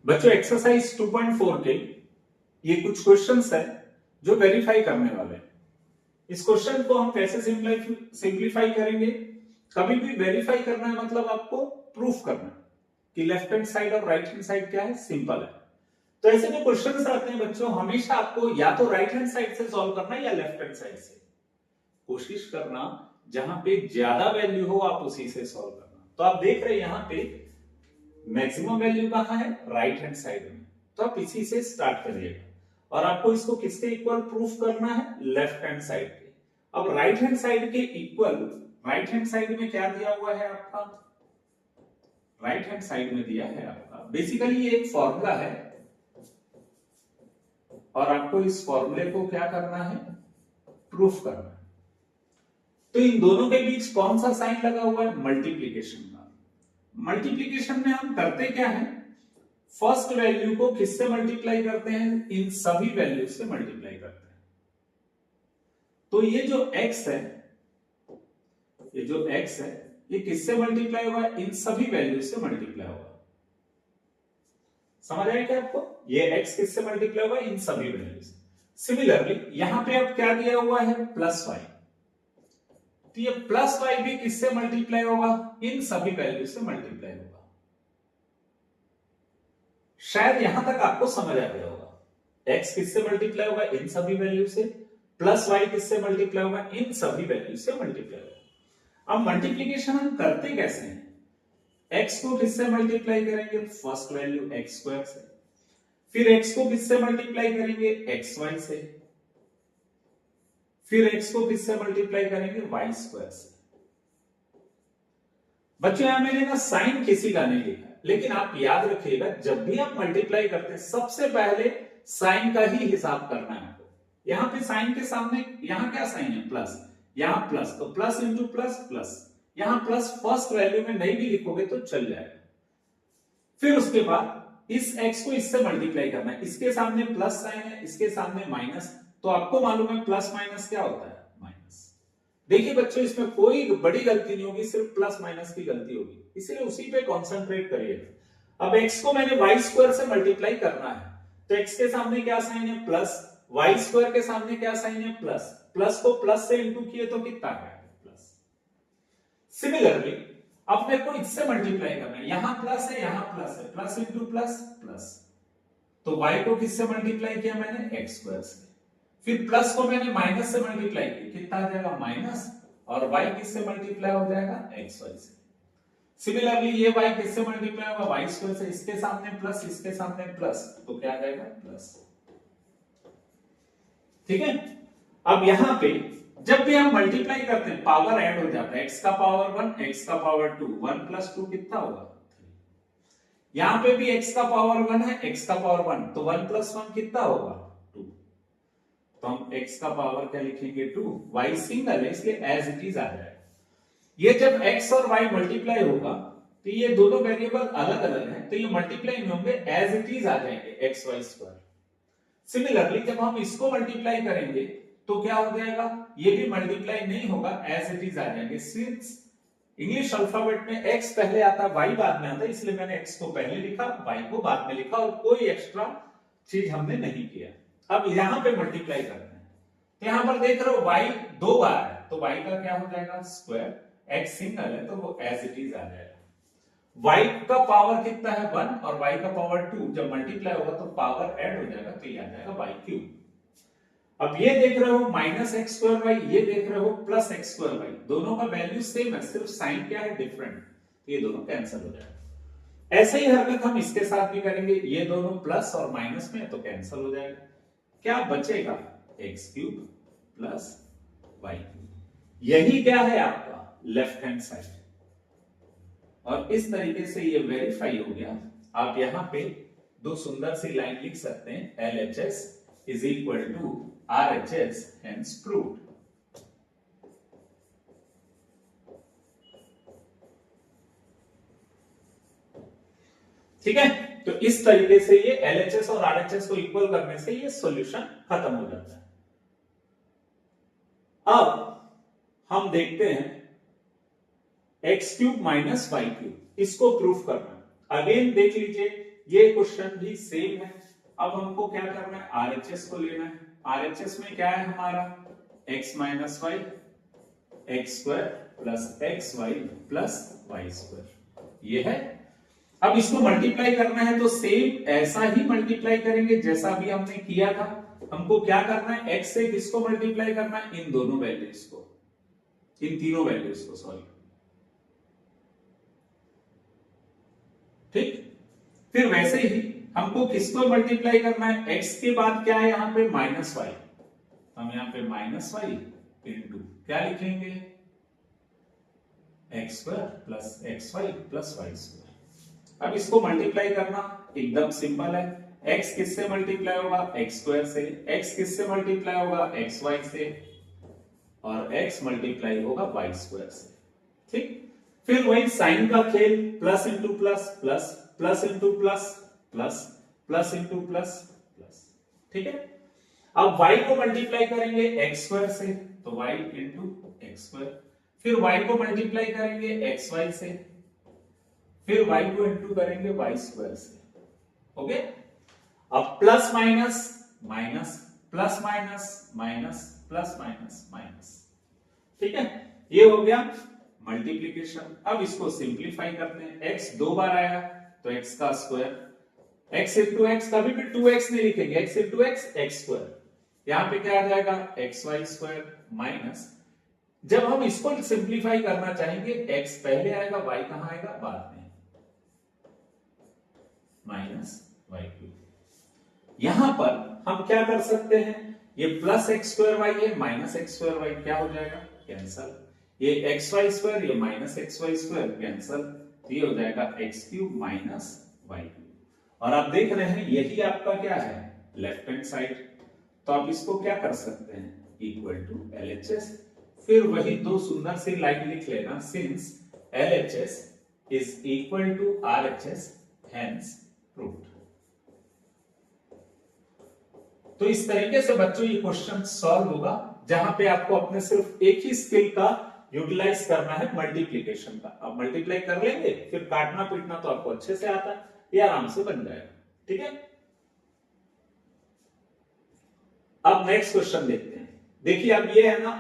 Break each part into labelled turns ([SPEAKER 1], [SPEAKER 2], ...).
[SPEAKER 1] बच्चों एक्सरसाइज 2.4 के ये कुछ क्वेश्चंस है जो वेरीफाई करने वाले हैं। इस क्वेश्चन को हम कैसे सिंप्लीफाई करेंगे? कभी भी वेरीफाई करना है मतलब आपको प्रूफ करना है कि लेफ्ट हैंड साइड और राइट हैंड साइड क्या है, सिंपल है। तो ऐसे जो क्वेश्चंस आते हैं बच्चों, हमेशा आपको या तो राइट हैंड साइड से सॉल्व करना है या लेफ्ट हैंड साइड से। कोशिश करना जहां पे ज्यादा वैल्यू हो आप उसी से सॉल्व करना। तो आप देख रहे हैं यहां पे मैक्सिमम वैल्यू कहां है? राइट हैंड साइड में। तो आप इसी से स्टार्ट करिएगा और आपको इसको किसके इक्वल प्रूफ करना है? लेफ्ट हैंड साइड के। अब राइट हैंड साइड के इक्वल, राइट हैंड साइड में क्या दिया हुआ है आपका? राइट हैंड साइड में दिया है आपका बेसिकली ये एक फॉर्मूला है और आपको इस फॉर्मूले को क्या करना है? प्रूफ करना है। तो इन दोनों के बीच कौन सा साइन लगा हुआ है? मल्टीप्लीकेशन का। मल्टीप्लीकेशन में हम करते क्या है? फर्स्ट वैल्यू को किससे मल्टीप्लाई करते हैं? इन सभी वैल्यू से मल्टीप्लाई करते हैं। तो ये जो x है, ये जो x है, ये किससे मल्टीप्लाई हुआ? इन सभी वैल्यू से मल्टीप्लाई हुआ। समझ आया क्या आपको? ये x किससे मल्टीप्लाई हुआ? इन सभी वैल्यू से। सिमिलरली यहां पे अब क्या दिया हुआ है? Plus y। तो ये प्लस y भी किससे मल्टीप्लाई होगा? इन सभी वैल्यू से मल्टीप्लाई होगा। शायद यहां तक आपको समझ आ गया होगा। x किससे मल्टीप्लाई होगा? इन सभी वैल्यू से। प्लस y किससे मल्टीप्लाई होगा? इन सभी वैल्यू से मल्टीप्लाई होगा। अब मल्टीप्लीकेशन हम करते कैसे हैं? x को किससे मल्टीप्लाई करेंगे? फर्स्ट वैल्यू x स्क्वायर से। फिर x को किससे मल्टीप्लाई करेंगे? xy से। फिर x को किससे मल्टीप्लाई करेंगे? y स्क्वायर से। बच्चों यहां मैंने ना साइन किसी का नहीं लिखा, लेकिन आप याद रखिएगा जब भी आप मल्टीप्लाई करते हैं सबसे पहले साइन का ही हिसाब करना है आपको। यहां पे साइन के सामने यहां क्या साइन है? प्लस। यहां प्लस, तो प्लस इंटू प्लस प्लस। यहां प्लस फर्स्ट वैल्यू में नहीं भी लिखोगे तो चल जाएगा। फिर उसके बाद इस x को इससे मल्टीप्लाई करना है। इसके सामने प्लस साइन है, इसके सामने माइनस। तो आपको मालूम है प्लस माइनस क्या होता है? माइनस। देखिए बच्चों इसमें कोई बड़ी गलती नहीं होगी, सिर्फ प्लस माइनस की गलती होगी, इसलिए उसी पे कॉन्सेंट्रेट करिएगा। अब x को मैंने y स्क्वायर से मल्टीप्लाई करना है, तो x के सामने क्या साइन है? प्लस। y स्क्वायर के सामने क्या साइन है? प्लस। प्लस को प्लस से इंटू किए तो कितना है? प्लस। सिमिलरली अब मेरे को इससे मल्टीप्लाई करना है, यहां प्लस है, यहां प्लस है, प्लस इंटू प्लस प्लस। तो y को किससे मल्टीप्लाई किया मैंने? x स्क्वायर से। फिर प्लस को मैंने माइनस से मल्टीप्लाई किया, कितना आ जाएगा? माइनस। और y किससे मल्टीप्लाई हो जाएगा? xy से। सिमिलरली ये y किससे मल्टीप्लाई होगा? y स्क्वायर से। इसके सामने प्लस, इसके सामने प्लस, तो क्या आ जाएगा? प्लस। ठीक है। अब यहां पे जब भी हम मल्टीप्लाई करते हैं पावर ऐड हो जाता है, x का पावर 1, x का पावर 2, 1 प्लस 2 कितना होगा? यहां पे भी x का पावर 1 है, x का पावर 1, तो 1 प्लस 1 कितना होगा? 2। तो हम x का पावर क्या लिखेंगे? 2। y सिंगल है इसलिए एज इट इज आ जाएगा। ये जब x और y मल्टीप्लाई होगा तो ये दोनों वेरिएबल अलग अलग हैं, तो ये मल्टीप्लाई नहीं होंगे, एज इट इज आ जाएंगे x y स्क्वायर। सिमिलरली जब हम इसको मल्टीप्लाई करेंगे तो क्या हो जाएगा? ये भी मल्टीप्लाई नहीं होगा, एज इट इज आ जाएंगे। सिंस इंग्लिश अल्फाबेट में x पहले आता है, y बाद में आता है, इसलिए मैंने x को पहले लिखा, y को बाद में लिखा और कोई एक्स्ट्रा चीज हमने नहीं किया। अब यहां पे मल्टीप्लाई करते हैं तो यहां पर देख रहे हो y 2 बार है, तो y का क्या हो जाएगा? स्क्वायर। x सिंगल है तो वो एज इट इज आ जाएगा। y का पावर कितना है? 1 और y का पावर 2, जब मल्टीप्लाई होगा तो पावर ऐड हो जाएगा, तो ये आ जाएगा y क्यूब। अब ये देख रहे हो माइनस एक्स स्क्वायर वाई, ये देख रहे हो प्लस एक्स स्क्वायर वाई, दोनों का वैल्यू सेम है, सिर्फ साइन क्या है? डिफरेंट। तो ये दोनों कैंसिल हो जाएगा। ऐसे ही हरकत हम इसके साथ भी करेंगे, ये दोनों प्लस और माइनस में तो कैंसिल हो जाएगा। क्या बचेगा? X cube plus Y cube. यही क्या है आपका लेफ्ट हैंड साइड। और इस तरीके से ये वेरीफाई हो गया। आप यहां पे दो सुंदर सी लाइन लिख सकते हैं, LHS is equal to RHS, hence proved। ठीक है, तो इस तरीके से ये LHS और RHS को इक्वल करने से ये सॉल्यूशन खत्म हो जाता है। अब हम देखते हैं X cube minus Y cube, इसको प्रूफ करना। अगेन देख लीजिए, ये क्वेश्चन भी सेम है। अब हमको क्या करना है, आरएचएस को लेना है। आरएचएस में क्या है हमारा, x minus Y X square plus X Y plus Y square, ये है। अब इसको मल्टीप्लाई करना है तो सेम ऐसा ही मल्टीप्लाई करेंगे जैसा भी हमने किया था। हमको क्या करना है, x से किसको मल्टीप्लाई करना है, इन दोनों वैल्यूज को, इन तीनों वैल्यूज को, सॉरी, ठीक। फिर वैसे ही हमको किसको मल्टीप्लाई करना है, x के बाद क्या है यहाँ पे माइनस वाई, हम यहाँ पे माइनस वाई इंटू क्या लिखेंगे, X square plus X Y plus Y square. अब इसको मल्टीप्लाई करना एकदम सिंपल है। x किससे मल्टीप्लाई होगा, एक्स स्क्वायर से, x किससे मल्टीप्लाई होगा, एक्स वाई से, और x मल्टीप्लाई होगा वाई स्क्वायर से, ठीक। फिर वही साइन का खेल, plus into plus plus, plus into plus plus, plus into plus plus, ठीक है। अब y को मल्टीप्लाई करेंगे एक्स स्क्वायर से तो y इंटू एक्स स्क्वायर, फिर y को मल्टीप्लाई करेंगे एक्स वाई से, फिर y को इंटू करेंगे वाई स्क्वायर से, ओके। अब plus minus minus, plus minus minus, plus minus minus, ठीक है। ये हो गया मल्टीप्लीकेशन। अब इसको सिंप्लीफाई करते हैं, x दो बार आया तो x का स्क्वायर, x इंटू एक्स, कभी भी 2x नहीं लिखेंगे, x into x x square, यहां पे क्या आ जाएगा एक्स वाई स्क्वायर माइनस, जब हम इसको सिंप्लीफाई करना चाहेंगे x पहले आएगा, y कहां आएगा बाद में, माइनस वाई क्यूब। यहां पर हम क्या कर सकते हैं, ये प्लस एक्स स्क्वायर वाई है, माइनस एक्स स्क्वायर वाई क्या हो जाएगा, कैंसल। ये एक्स वाई स्क्वायर, ये minus X Y square cancel, तो ये हो जाएगा X cube minus Y cube. और आप देख रहे हैं यही आपका क्या है, लेफ्ट हैंड साइड, तो आप इसको क्या कर सकते हैं, इक्वल टू LHS। फिर वही दो सुंदर सी लाइन लिख लेना, since LHS is equal to RHS, hence proved. तो इस तरीके से बच्चों ये क्वेश्चन सॉल्व होगा, जहां पे आपको अपने सिर्फ एक ही स्किल का यूटिलाइज करना है, मल्टीप्लिकेशन का। आप मल्टीप्लाई कर लेंगे, फिर काटना पीटना तो आपको अच्छे से आता है, ये आराम से बन जाएगा, ठीक है। अब नेक्स्ट क्वेश्चन देखते हैं। देखिए अब ये है ना,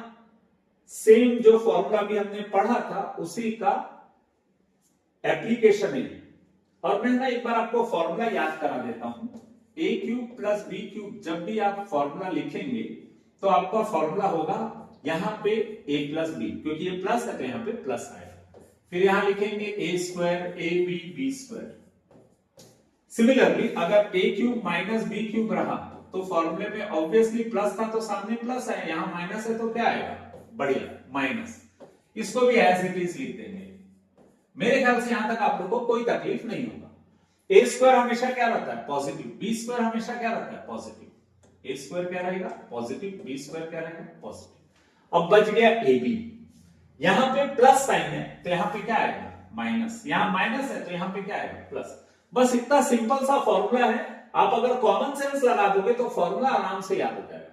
[SPEAKER 1] सेम जो फॉर्मूला भी हमने पढ़ा था उसी का एप्लीकेशन है। और मैं ना एक बार आपको फॉर्मूला याद करा देता हूं, a cube plus B cube, जब भी आप फॉर्मूला लिखेंगे तो आपका फॉर्मूला होगा यहां पे a प्लस बी, क्योंकि ये प्लस है तो यहां पे प्लस आएगा, फिर यहां लिखेंगे a square A B B square. Similarly अगर a cube minus B cube रहा तो फॉर्मूले में ऑब्वियसली प्लस था तो सामने प्लस है, यहां माइनस है तो क्या आएगा, बढ़िया माइनस। इसको भी एज इट इज लिख देंगे। मेरे ख्याल से यहां तक आप लोगों को कोई तकलीफ नहीं होगा। ए स्क्वायर हमेशा क्या रहता है, पॉजिटिव, बी स्क्वायर हमेशा क्या रहता है, पॉजिटिव। ए स्क्वायर क्या रहेगा, पॉजिटिव, बी स्क्वायर क्या रहेगा, पॉजिटिव। अब बच गया ए बी, यहां पे प्लस साइन है तो यहां पे क्या आएगा, माइनस, यहां माइनस है तो यहां पे क्या आएगा, प्लस। बस इतना सिंपल सा फॉर्मूला है, आप अगर कॉमन सेंस लगा दोगे तो फॉर्मूला आराम से याद हो जाएगा।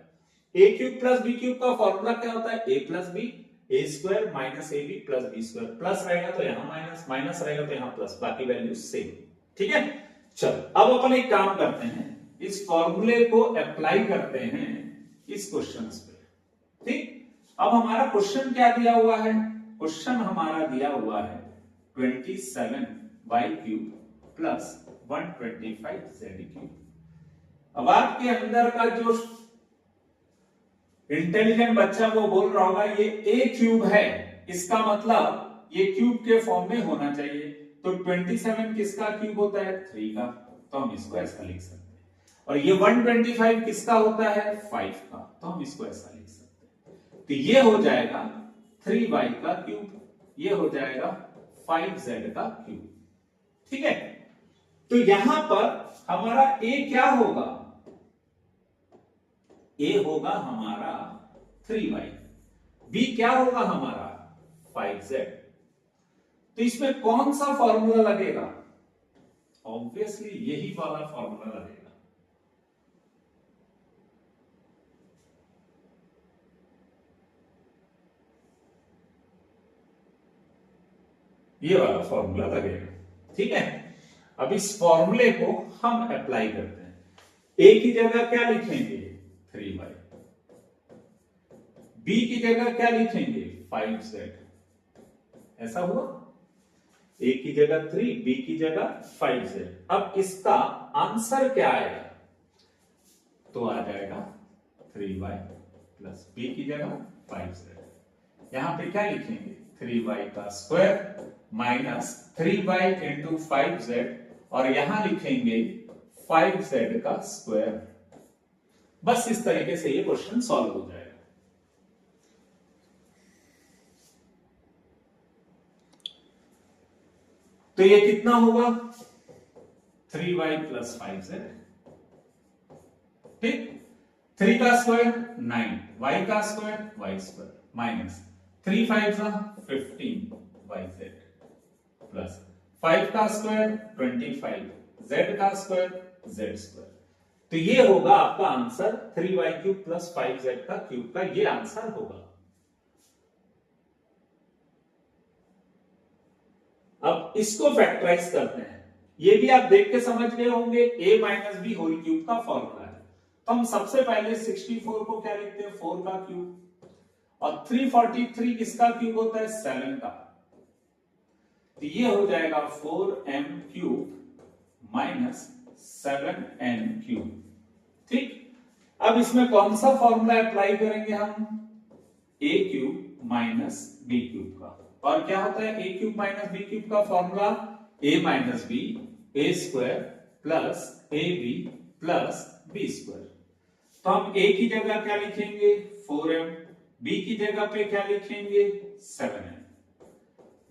[SPEAKER 1] A cube plus B cube का फॉर्मूला क्या होता है, a plus b, a square minus a b plus b square, plus रहेगा तो यहां माइनस, माइनस रहेगा तो यहां प्लस, बाकी वैल्यू सेम, ठीक है। चलो अब अपन एक काम करते हैं, इस फॉर्मूले को अप्लाई करते हैं इस क्वेश्चन पे, ठीक। अब हमारा क्वेश्चन क्या दिया हुआ है, क्वेश्चन हमारा दिया हुआ है 27y cube plus 125z cube. अब आपके अंदर का जो इंटेलिजेंट बच्चा वो बोल रहा होगा ये a क्यूब है, इसका मतलब ये क्यूब के फॉर्म में होना चाहिए, तो 27 किसका क्यूब होता है, 3 का, तो हम इसको ऐसा लिख सकते हैं। और ये 125 किसका होता है, 5 का, तो हम इसको ऐसा लिख सकते हैं। तो ये हो जाएगा 3y का क्यूब, ये हो जाएगा 5z का क्यूब, ठीक है। तो यहां पर हमारा a क्या होगा, a होगा हमारा 3y, b क्या होगा हमारा 5z। तो इसमें कौन सा फॉर्मूला लगेगा, ऑब्वियसली यही वाला फॉर्मूला लगेगा। ये वाला फॉर्मूला लगेगा, ठीक है। अब इस फॉर्मूले को हम अप्लाई करते हैं। ए की जगह क्या लिखेंगे 3y, बी की जगह क्या लिखेंगे 5z, ऐसा हुआ। ए की जगह 3, बी की जगह 5z। अब इसका आंसर क्या आएगा, तो आ जाएगा 3y प्लस बी की जगह 5z। यहां पे क्या लिखेंगे 3y का square minus 3y into 5z, और यहां लिखेंगे 5z का स्क्वायर। बस इस तरीके से ये क्वेश्चन सॉल्व हो जाएगा। तो ये कितना होगा 3y प्लस 5z, ठीक। 3 का स्क्वायर 9, y का square y square minus 3 5 15 yz plus 5 का स्क्वायर 25 z का स्क्वायर z स्क्वायर। तो ये होगा आपका answer 3y cube plus 5z का क्यूब का ये आंसर होगा। अब इसको फैक्टराइज करते हैं। ये भी आप देख के समझ गए होंगे, a minus B whole cube का फॉर्मूला है। तो हम सबसे पहले 64 को क्या लिखते हैं 4 का क्यूब, और 343 किसका क्यूब होता है 7 का। तो ये हो जाएगा 4m cube minus 7n cube, ठीक। अब इसमें कौन सा फॉर्मूला अप्लाई करेंगे हम, a cube minus B cube का। और क्या होता है a cube minus B cube का फॉर्मूला, a minus b a square plus a b plus b square. तो हम a की जगह क्या लिखेंगे 4m, b की जगह पे क्या लिखेंगे 7m।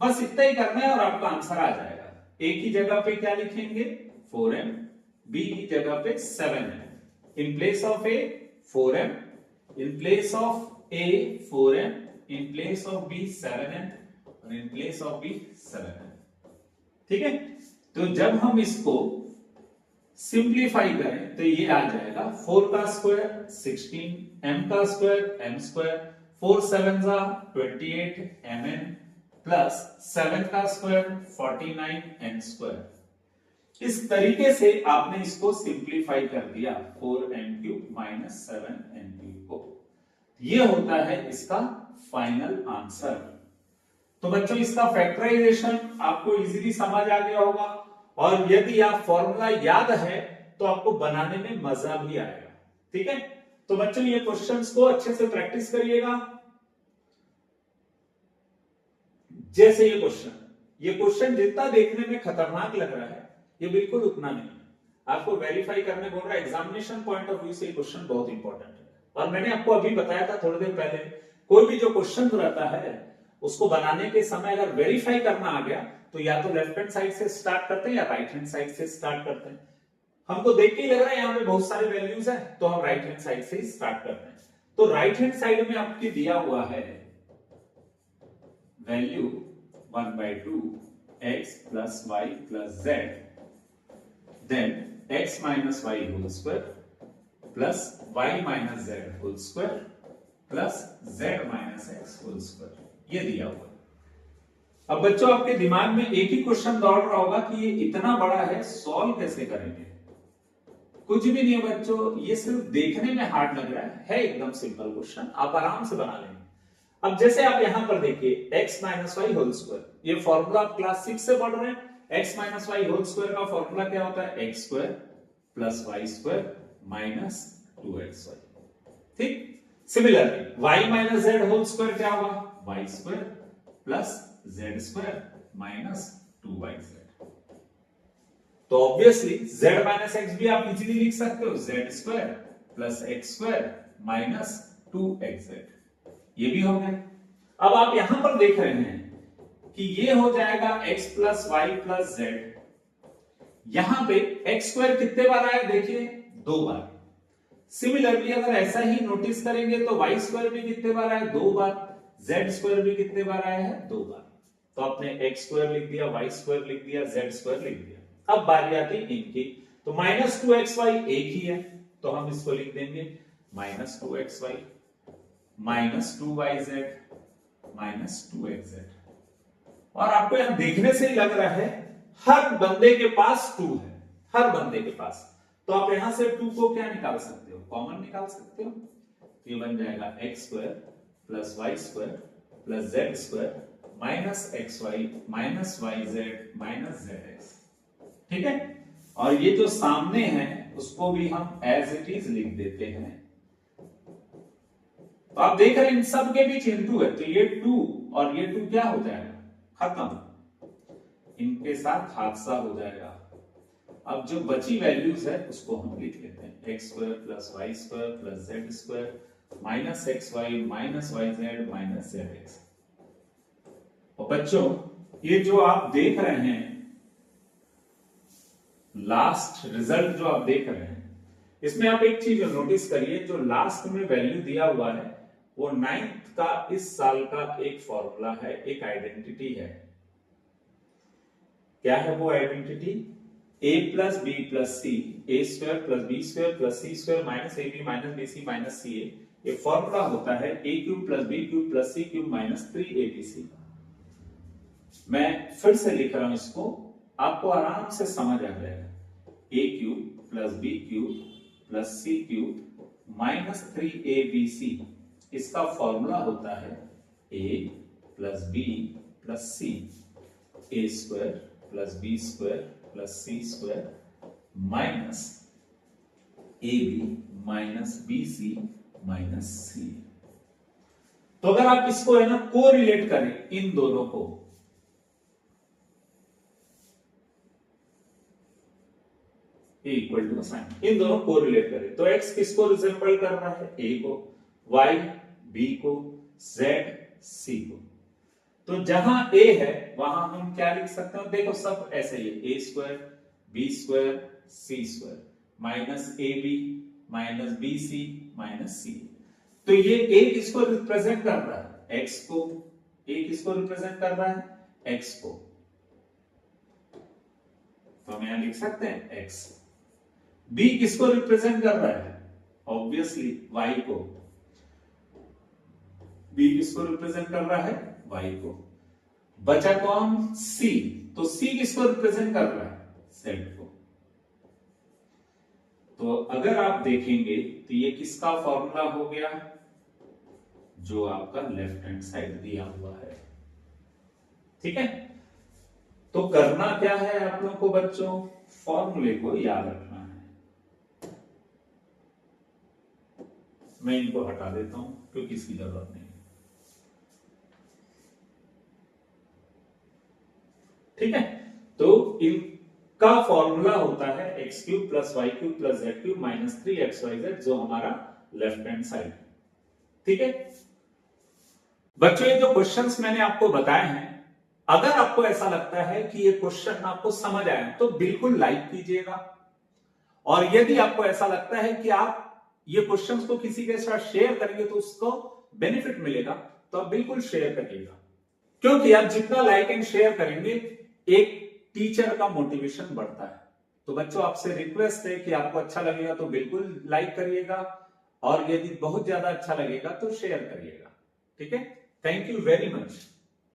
[SPEAKER 1] बस इतना ही करना है और आपका आंसर आ जाएगा। a की जगह पे क्या लिखेंगे 4m, b की जगह पे 7m। In place of a 4m, in place of a 4m, in place of b 7m, और in place of b 7m, ठीक है। तो जब हम इसको सिंप्लीफाई करें तो ये आ जाएगा 4 का स्क्वायर 16, m का square m square, 4 7 28 mn plus 7 का स्क्वायर 49 n स्क्वायर। इस तरीके से आपने इसको सिंप्लीफाई कर दिया 4m cube minus 7n cube को। ये होता है इसका फाइनल आंसर। तो बच्चों इसका फैक्टराइजेशन आपको इजीली समझ आ गया होगा, और यदि आप फॉर्मूला याद है तो आपको बनाने में मजा भी आएगा, ठीक है। तो बच्चों ये क्वेश्चंस को अच्छे से प्रैक्टिस करिएगा। जैसे ये क्वेश्चन जितना देखने में खतरनाक लग रहा है, ये बिल्कुल उतना नहीं है। आपको वेरीफाई करने बोल रहा है, एग्जामिनेशन पॉइंट ऑफ व्यू से ये क्वेश्चन बहुत इंपॉर्टेंट है। और मैंने आपको अभी बताया था थोड़ी देर पहले, कोई भी जो क्वेश्चन रहता है उसको बनाने के समय अगर वेरीफाई करना आ गया तो या तो लेफ्ट हैंड साइड से स्टार्ट करते हैं या राइट हैंड साइड से स्टार्ट करते हैं। हमको देख के ही लग रहा है यहाँ पे बहुत सारे वैल्यूज हैं, तो हम राइट हैंड साइड से ही स्टार्ट करते हैं। तो राइट हैंड साइड में आपके दिया हुआ है value 1/2 x plus y plus z, then x minus y whole square plus y minus z whole square plus z minus x whole square, ये दिया हुआ। अब बच्चों आपके दिमाग में एक ही क्वेश्चन दौड़ रहा होगा कि ये इतना बड़ा है, सॉल्व कैसे करेंगे। कुछ भी नहीं है बच्चों, ये सिर्फ देखने में हार्ड लग रहा है एकदम सिंपल क्वेश्चन, आप आराम से बना लेंगे। अब जैसे आप यहां पर देखिए x minus Y whole square, ये फॉर्मूला आप क्लास 6 से पढ़ रहे हैं। x minus Y whole square का फॉर्मूला क्या होता है x square plus Y square minus 2xy, ठीक। Similarly y minus z whole square क्या होगा y square plus z square minus 2yz। तो ऑब्वियसली z माइनस x भी आप इजीली लिख सकते हो, z square plus x square minus 2xz, ये भी हो गया। अब आप यहां पर देख रहे हैं कि ये हो जाएगा x plus Y plus Z. यहां पे x स्क्वायर कितने बार आया देखिए 2 बार। सिमिलरली अगर ऐसा ही नोटिस करेंगे तो y स्क्वायर भी कितने बार आया 2 बार, z स्क्वायर भी कितने बार आया है 2 बार। तो आपने x स्क्वायर लिख दिया, y स्क्वायर लिख दिया, z स्क्वायर लिख दिया। अब बारी आती इनकी, तो माइनस 2xy एक ही है, तो हम इसको लिख देंगे minus 2xy minus 2yz minus 2xz। और आपको यहां देखने से ही लग रहा है हर बंदे के पास 2 है, हर बंदे के पास। तो आप यहां से 2 को क्या निकाल सकते हो, कॉमन निकाल सकते हो। ये बन जाएगा X square plus Y square plus Z square minus X Y minus Y Z minus Z X. ठीक है, और ये जो सामने है उसको भी हम एज इट इज लिख देते हैं। तो आप देख रहे हैं इन सब के बीच इंटू है, तो ये 2 और ये 2 क्या हो जाएगा, खत्म, इनके साथ हादसा हो जाएगा। अब जो बची वैल्यूज है उसको हम लिख लेते हैं, X square plus Y square plus Z square minus X Y minus Y Z minus Z X. और बच्चों ये जो आप देख रहे हैं लास्ट रिजल्ट जो आप देख रहे हैं, इसमें आप एक चीज नोटिस करिए, जो लास्ट में वैल्यू दिया हुआ है वो 9th का इस साल का एक फॉर्मूला है, एक आइडेंटिटी है। क्या है वो identity, a plus b plus c, a square plus b square plus c square minus a b minus b c minus c a. ये फॉर्मूला होता है a cube plus B cube plus c cube minus 3abc। मैं फिर से लिख रहा हूं इसको, आपको आराम से समझ आ जाएगा। a cube plus B cube plus c cube minus 3abc, इसका फॉर्मूला होता है a plus b plus c, a square plus b square plus c square minus a b minus b c minus c. तो अगर आप इसको है ना को रिलेट करें इन दोनों को, ए इक्वल टू साइन, इन दोनों को रिलेट करें तो x किसको रिजेंबल कर रहा है, a को, y b को, z c को। तो जहां a है वहां हम क्या लिख सकते हैं, देखो सब ऐसे ही है, a square b square c square minus a b minus b c minus c. तो ये a किसको रिप्रेजेंट कर रहा है, x को, a किसको रिप्रेजेंट कर रहा है, x को, तो हम यहां लिख सकते हैं x। b किसको रिप्रेजेंट कर रहा है, ऑब्वियसली y को, b किसको रिप्रेजेंट कर रहा है, y को। बचा कौन, c, तो c किसको रिप्रेजेंट कर रहा है, z को। तो अगर आप देखेंगे तो ये किसका फॉर्मूला हो गया, जो आपका लेफ्ट हैंड साइड दिया हुआ है। ठीक है, तो करना क्या है आप लोगों को बच्चों, फॉर्मूले को याद रखना है। मैं इनको हटा देता हूं क्योंकि इसकी जरूरत नहीं है। ठीक है, तो इनका फॉर्मूला होता है X cube plus Y cube plus Z cube minus 3xyz, जो हमारा लेफ्ट हैंड साइड। ठीक है बच्चों, ये जो क्वेश्चंस मैंने आपको बताए हैं, अगर आपको ऐसा लगता है कि ये क्वेश्चन आपको समझ आए तो बिल्कुल लाइक कीजिएगा, और यदि आपको ऐसा लगता है कि आप ये क्वेश्चंस को किसी के साथ शेयर करेंगे तो उसको बेनिफिट मिलेगा, तो आप बिल्कुल शेयर करिएगा, क्योंकि आप जितना लाइक एंड शेयर करेंगे एक टीचर का मोटिवेशन बढ़ता है। तो बच्चों आपसे रिक्वेस्ट है कि आपको अच्छा लगेगा तो बिल्कुल लाइक करिएगा, और यदि बहुत ज्यादा अच्छा लगेगा तो शेयर करिएगा। ठीक है, थैंक यू वेरी मच।